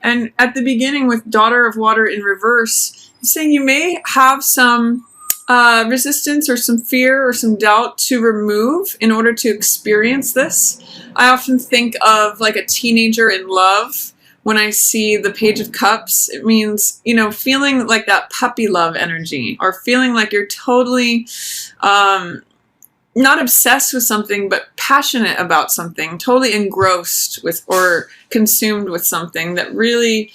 And at the beginning with Daughter of Water in reverse, it's saying you may have some resistance or some fear or some doubt to remove in order to experience this. I often think of like a teenager in love. When I see the Page of Cups, it means, you know, feeling like that puppy love energy, or feeling like you're totally not obsessed with something, but passionate about something, totally engrossed with or consumed with something that really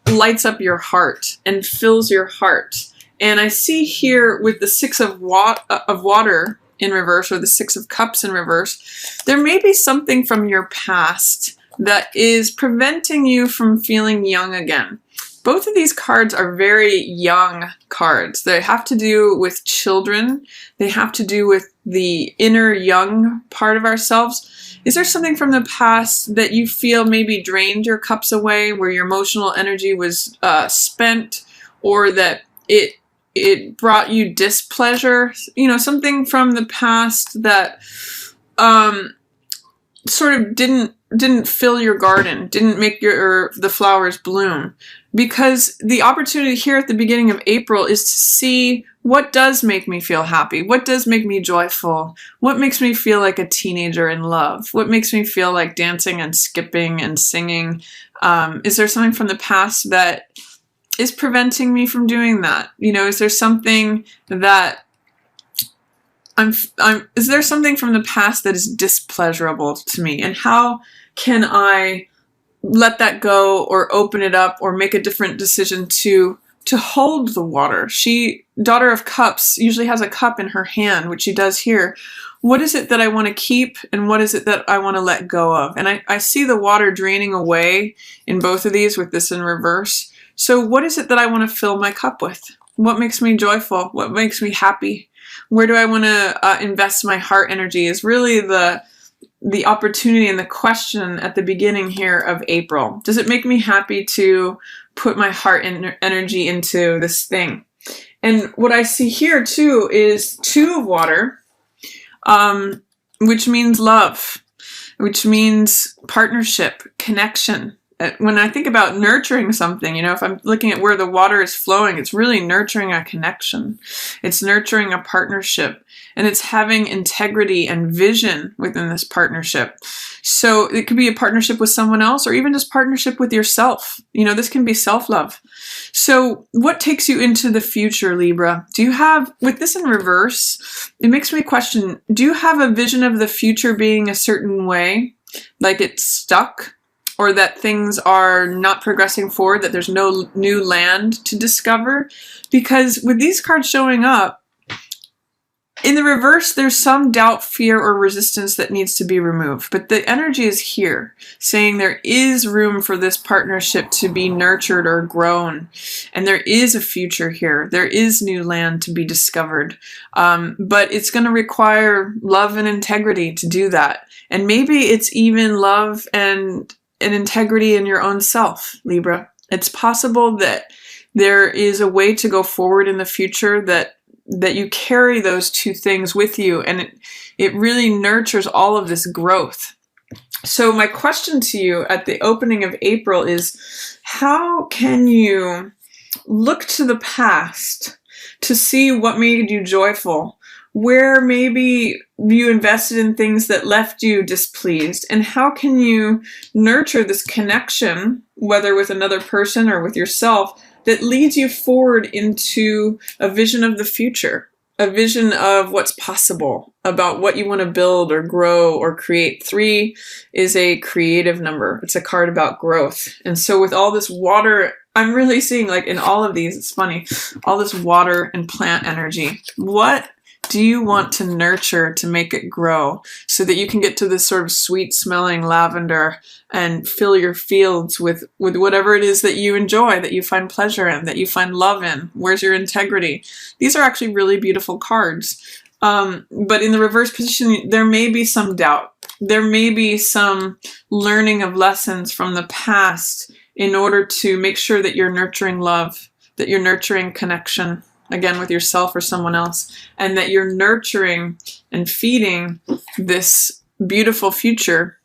lights up your heart and fills your heart. And I see here with the Six of Water in reverse, or the Six of Cups in reverse, there may be something from your past that is preventing you from feeling young again. Both of these cards are very young cards. They have to do with children. They have to do with the inner young part of ourselves. Is there something from the past that you feel maybe drained your cups away, where your emotional energy was spent, or that it brought you displeasure? You know, something from the past that sort of didn't fill your garden, didn't make the flowers bloom. Because the opportunity here at the beginning of April is to see what does make me feel happy, what does make me joyful, what makes me feel like a teenager in love, what makes me feel like dancing and skipping and singing. Is there something from the past that is preventing me from doing that? You know, is there something that is there something from the past that is displeasurable to me? And how can I let that go, or open it up, or make a different decision to hold the water? Daughter of Cups usually has a cup in her hand, which she does here. What is it that I want to keep, and what is it that I want to let go of? And I see the water draining away in both of these, with this in reverse. So what is it that I want to fill my cup with? What makes me joyful? What makes me happy? Where do I want to invest my heart energy is really the opportunity and the question at the beginning here of April. Does it make me happy to put my heart and energy into this thing? And what I see here too is Two of Water, which means love, which means partnership, connection. When I think about nurturing something, you know, if I'm looking at where the water is flowing, it's really nurturing a connection. It's nurturing a partnership, and it's having integrity and vision within this partnership. So it could be a partnership with someone else, or even just partnership with yourself. You know, this can be self-love. So what takes you into the future, Libra? Do you have, with this in reverse, it makes me question, do you have a vision of the future being a certain way, like it's stuck? Or that things are not progressing forward, that there's no new land to discover? Because with these cards showing up, in the reverse, there's some doubt, fear, or resistance that needs to be removed. But the energy is here, saying there is room for this partnership to be nurtured or grown. And there is a future here. There is new land to be discovered. But it's going to require love and integrity to do that. And maybe it's even love and integrity in your own self, Libra. It's possible that there is a way to go forward in the future that you carry those two things with you, and it really nurtures all of this growth. So my question to you at the opening of April is, how can you look to the past to see what made you joyful? Where maybe you invested in things that left you displeased, and how can you nurture this connection, whether with another person or with yourself, that leads you forward into a vision of the future, a vision of what's possible, about what you want to build or grow or create. 3 is a creative number. It's a card about growth. And so with all this water, I'm really seeing, like in all of these, it's funny, all this water and plant energy. What do you want to nurture to make it grow, so that you can get to this sort of sweet smelling lavender and fill your fields with whatever it is that you enjoy, that you find pleasure in, that you find love in? Where's your integrity? These are actually really beautiful cards. But in the reverse position, there may be some doubt. There may be some learning of lessons from the past in order to make sure that you're nurturing love, that you're nurturing connection, again, with yourself or someone else, and that you're nurturing and feeding this beautiful future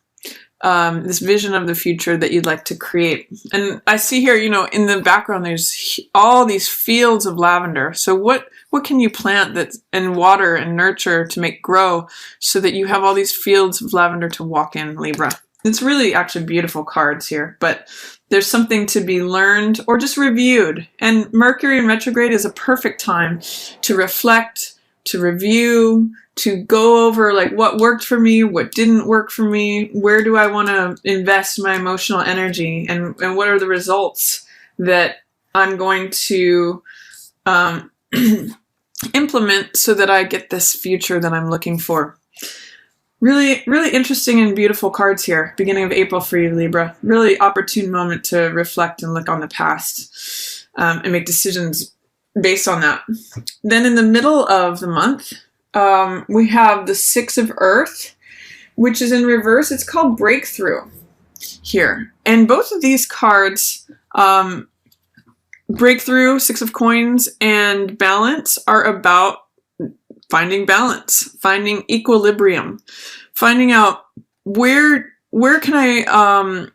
this vision of the future that you'd like to create. And I see here, in the background, there's all these fields of lavender. So what can you plant and water and nurture to make grow so that you have all these fields of lavender to walk in, Libra? It's really actually beautiful cards here, but there's something to be learned or just reviewed. And Mercury in retrograde is a perfect time to reflect, to review, to go over like what worked for me, what didn't work for me, where do I want to invest my emotional energy, and what are the results that I'm going to implement so that I get this future that I'm looking for. Really, really interesting and beautiful cards here. Beginning of April for you, Libra. Really opportune moment to reflect and look on the past and make decisions based on that. Then in the middle of the month, we have the Six of Earth, which is in reverse. It's called Breakthrough here. And both of these cards, Breakthrough, Six of Coins, and Balance, are about finding balance, finding equilibrium, finding out where can I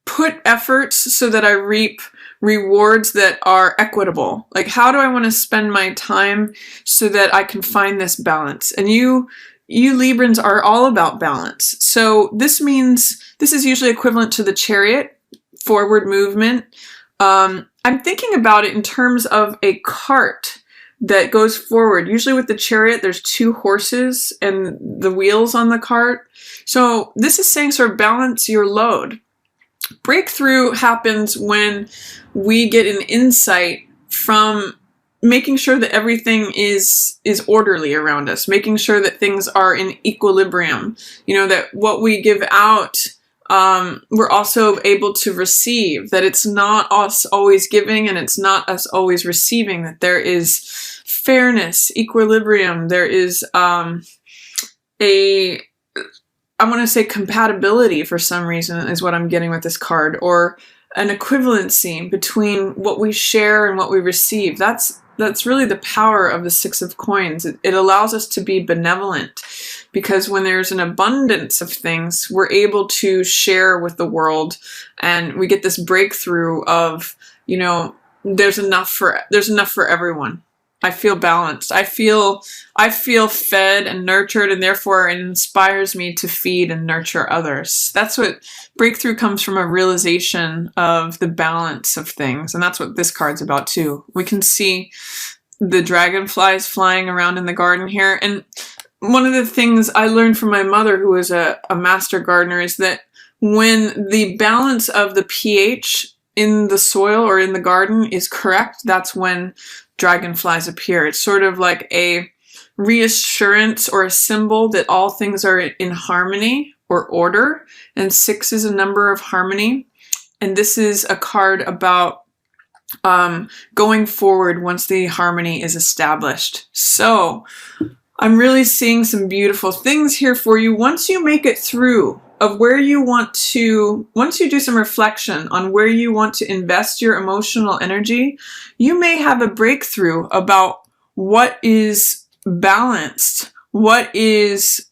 put efforts so that I reap rewards that are equitable. Like, how do I want to spend my time so that I can find this balance? And you Librans are all about balance. So this means, this is usually equivalent to the Chariot, forward movement. I'm thinking about it in terms of a cart that goes forward. Usually with the Chariot, there's two horses and the wheels on the cart. So this is saying sort of balance your load. Breakthrough happens when we get an insight from making sure that everything is orderly around us, making sure that things are in equilibrium, that what we give out, we're also able to receive, that it's not us always giving and it's not us always receiving, that there is fairness, equilibrium, there is I want to say compatibility for some reason is what I'm getting with this card, or an equivalency between what we share and what we receive. That's really the power of the Six of Coins. It allows us to be benevolent, because when there's an abundance of things, we're able to share with the world, and we get this breakthrough of, there's enough for everyone. I feel balanced. I feel fed and nurtured, and therefore it inspires me to feed and nurture others. That's what breakthrough comes from, a realization of the balance of things. And that's what this card's about too. We can see the dragonflies flying around in the garden here. And one of the things I learned from my mother, who was a master gardener, is that when the balance of the pH in the soil or in the garden is correct, that's when dragonflies appear. It's sort of like a reassurance or a symbol that all things are in harmony or order. And 6 is a number of harmony. And this is a card about going forward once the harmony is established. So I'm really seeing some beautiful things here for you. Once you make it through of where you want to, once you do some reflection on where you want to invest your emotional energy, you may have a breakthrough about what is balanced, what is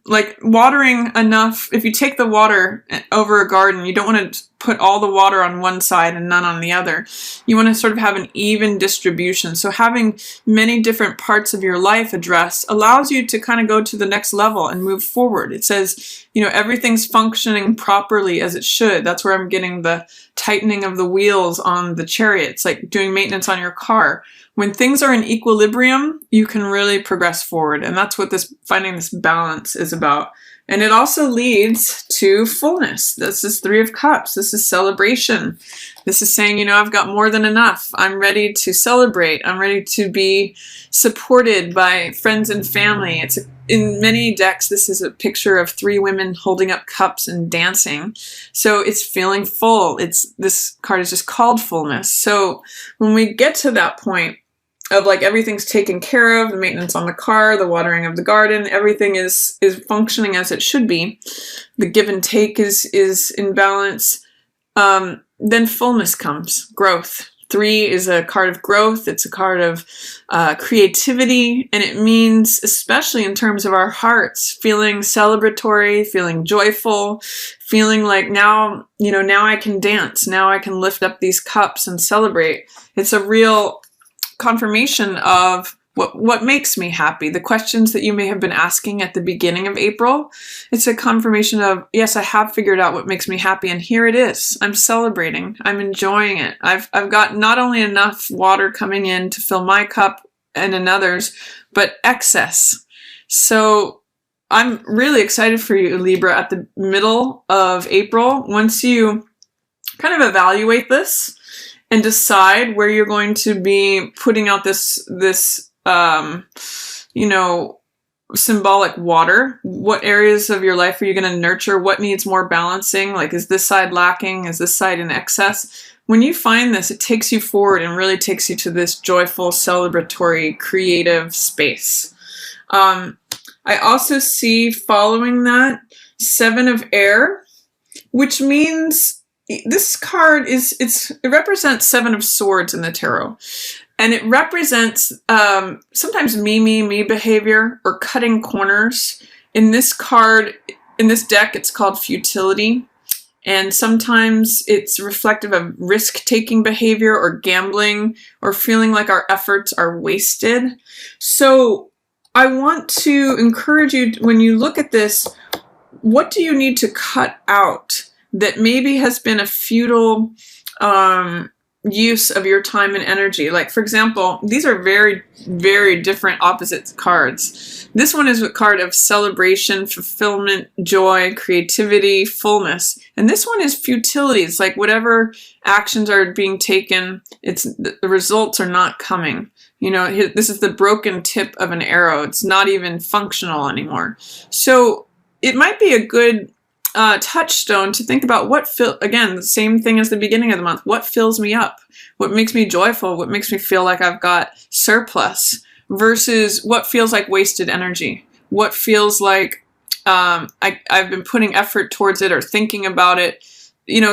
like watering enough. If you take the water over a garden, you don't want to put all the water on one side and none on the other. You want to sort of have an even distribution. So having many different parts of your life addressed allows you to kind of go to the next level and move forward. It says, everything's functioning properly as it should. That's where I'm getting the tightening of the wheels on the Chariot. It's like doing maintenance on your car. When things are in equilibrium, you can really progress forward. And that's what finding this balance is about. And it also leads to fullness. This is 3 of Cups. This is celebration. This is saying, I've got more than enough. I'm ready to celebrate. I'm ready to be supported by friends and family. In many decks, this is a picture of 3 women holding up cups and dancing. So it's feeling full. This card is just called fullness. So when we get to that point of like everything's taken care of, the maintenance on the car, the watering of the garden, everything is functioning as it should be. The give and take is in balance. Then fullness comes, growth, 3 is a card of growth. It's a card of creativity, and it means, especially in terms of our hearts, feeling celebratory, feeling joyful, feeling like now I can dance. Now I can lift up these cups and celebrate. It's a real confirmation of what makes me happy. The questions that you may have been asking at the beginning of April, it's a confirmation of, yes, I have figured out what makes me happy, and here it is. I'm celebrating. I'm enjoying it. I've got not only enough water coming in to fill my cup and another's, but excess. So I'm really excited for you, Libra, at the middle of April. Once you kind of evaluate this and decide where you're going to be putting out this symbolic water. What areas of your life are you going to nurture? What needs more balancing? Like, is this side lacking? Is this side in excess? When you find this, it takes you forward and really takes you to this joyful, celebratory, creative space. I also see following that 7 of air, which means this card it represents 7 of swords in the tarot. And it represents sometimes me behavior or cutting corners. In this card, in this deck, it's called futility. And sometimes it's reflective of risk-taking behavior or gambling or feeling like our efforts are wasted. So I want to encourage you, when you look at this, what do you need to cut out that maybe has been a futile use of your time and energy? Like, for example, these are very, very different opposite cards. This one is a card of celebration, fulfillment, joy, creativity, fullness. And this one is futility. It's like whatever actions are being taken, the results are not coming. This is the broken tip of an arrow. It's not even functional anymore. So it might be a good touchstone to think about again, the same thing as the beginning of the month. What fills me up? What makes me joyful? What makes me feel like I've got surplus versus what feels like wasted energy? What feels like I've been putting effort towards it or thinking about it.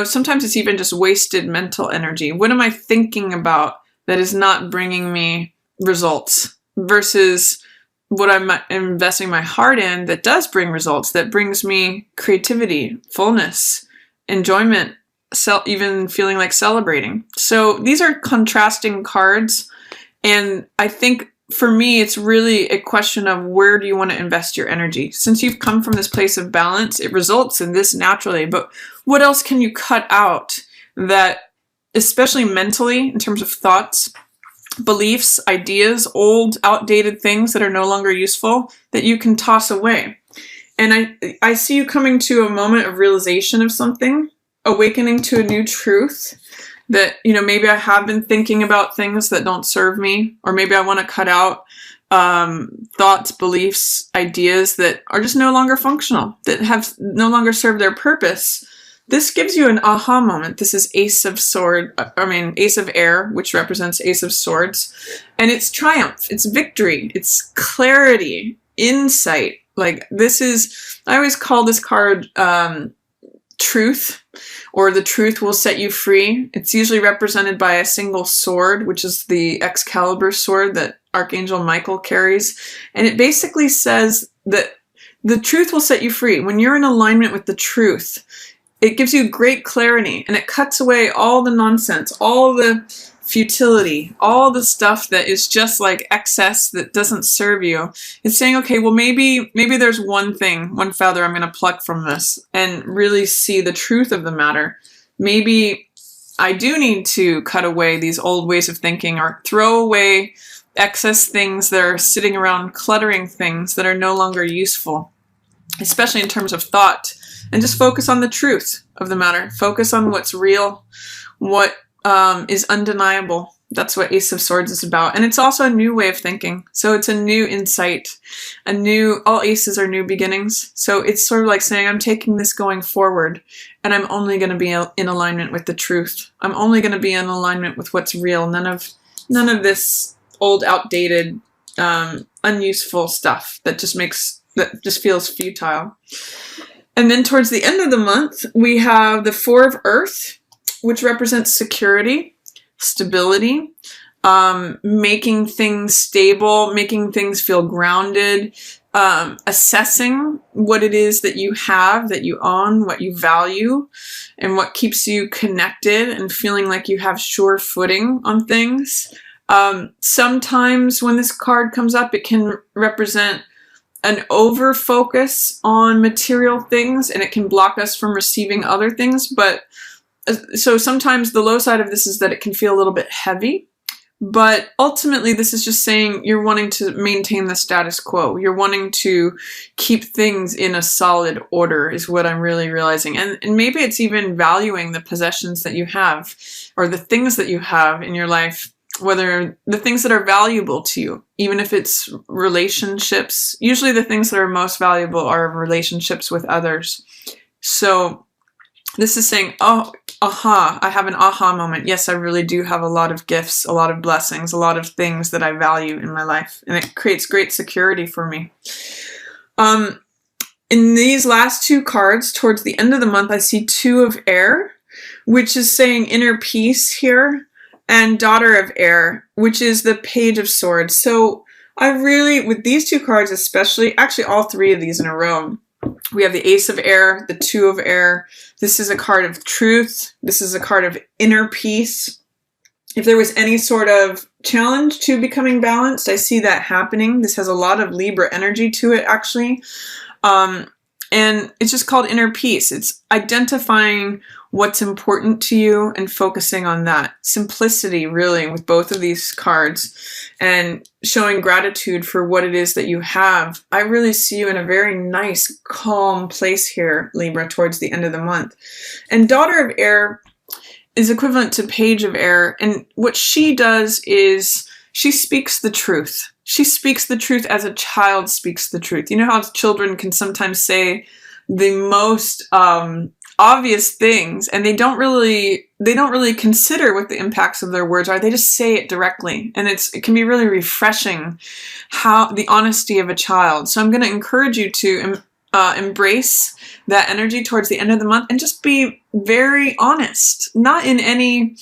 Sometimes it's even just wasted mental energy. What am I thinking about that is not bringing me results versus what I'm investing my heart in that does bring results, that brings me creativity, fullness, enjoyment, even feeling like celebrating. So these are contrasting cards. And I think for me, it's really a question of where do you want to invest your energy? Since you've come from this place of balance, it results in this naturally. But what else can you cut out that, especially mentally, in terms of thoughts, beliefs, ideas, old, outdated things that are no longer useful, that you can toss away? And I see you coming to a moment of realization of something, awakening to a new truth that, maybe I have been thinking about things that don't serve me, or maybe I want to cut out thoughts, beliefs, ideas that are just no longer functional, that have no longer served their purpose. This gives you an aha moment. This is Ace of Air, which represents Ace of Swords. And it's triumph, it's victory, it's clarity, insight. Like, I always call this card truth, or the truth will set you free. It's usually represented by a single sword, which is the Excalibur sword that Archangel Michael carries. And it basically says that the truth will set you free. When you're in alignment with the truth, it gives you great clarity, and it cuts away all the nonsense, all the futility, all the stuff that is just like excess that doesn't serve you. It's saying, okay, well, maybe there's one feather I'm going to pluck from this and really see the truth of the matter. Maybe I do need to cut away these old ways of thinking, or throw away excess things that are sitting around cluttering things that are no longer useful, especially in terms of thought. And just focus on the truth of the matter. Focus on what's real, what is undeniable. That's what Ace of Swords is about. And it's also a new way of thinking. So it's a new insight, all aces are new beginnings. So it's sort of like saying, I'm taking this going forward, and I'm only going to be in alignment with the truth. I'm only going to be in alignment with what's real. None of this old, outdated, unuseful stuff that just feels futile. And then towards the end of the month, we have the 4 of Earth, which represents security. stability, making things stable, making things feel grounded, assessing what it is that you have, that you own, what you value, and what keeps you connected and feeling like you have sure footing on things. Sometimes when this card comes up, it can represent an over focus on material things, and it can block us from receiving other things. But so sometimes the low side of this is that it can feel a little bit heavy. But ultimately, this is just saying you're wanting to maintain the status quo. You're wanting to keep things in a solid order is what I'm really realizing. And maybe it's even valuing the possessions that you have or the things that you have in your life, whether the things that are valuable to you, even if it's relationships. Usually the things that are most valuable are relationships with others. So this is saying, oh, aha, I have an aha moment. Yes, I really do have a lot of gifts, a lot of blessings, a lot of things that I value in my life. And it creates great security for me. In these last two cards, towards the end of the month, I see Two of Air, which is saying inner peace here, and Daughter of Air, which is the Page of Swords. So I really, with these two cards especially, actually all three of these in a row, we have the Ace of Air, the Two of Air. This is a card of truth. This is a card of inner peace. If there was any sort of challenge to becoming balanced, I see that happening. This has a lot of Libra energy to it, actually. And it's just called inner peace. It's identifying what's important to you and focusing on that. Simplicity, really, with both of these cards, and showing gratitude for what it is that you have. I really see you in a very nice, calm place here, Libra, towards the end of the month. And Daughter of Air is equivalent to Page of Air. And what she does is she speaks the truth. She speaks the truth as a child speaks the truth. You know how children can sometimes say the most obvious things, and they don't really consider what the impacts of their words are. They just say it directly, and it can be really refreshing, how the honesty of a child. So I'm going to encourage you to embrace that energy towards the end of the month and just be very honest, not in any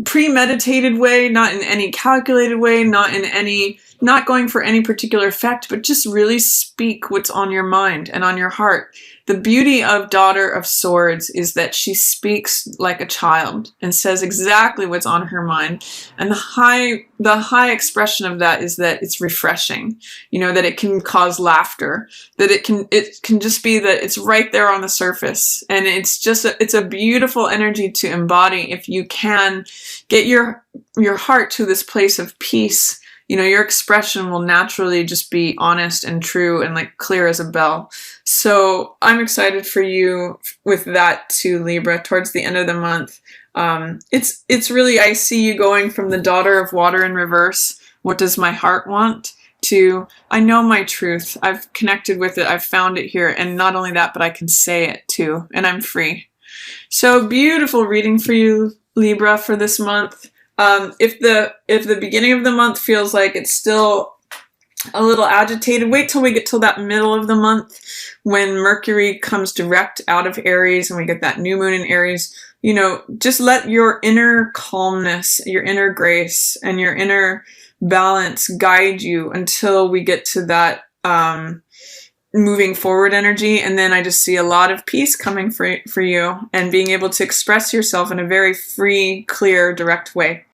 premeditated way, not in any calculated way, not going for any particular effect, but just really speak what's on your mind and on your heart. The beauty of Daughter of Swords is that she speaks like a child and says exactly what's on her mind. And the high expression of that is that it's refreshing, that it can cause laughter, that it can just be that it's right there on the surface. And it's a beautiful energy to embody if you can get your heart to this place of peace. Your expression will naturally just be honest and true and like clear as a bell. So I'm excited for you with that too, Libra, towards the end of the month. It's really, I see you going from the Daughter of Water in reverse, what does my heart want, to I know my truth. I've connected with it. I've found it here. And not only that, but I can say it too. And I'm free. So beautiful reading for you, Libra, for this month. If the beginning of the month feels like it's still a little agitated, wait till we get till that middle of the month when Mercury comes direct out of Aries and we get that new moon in Aries. Just let your inner calmness, your inner grace, and your inner balance guide you until we get to that moving forward energy. And then I just see a lot of peace coming for you and being able to express yourself in a very free, clear, direct way.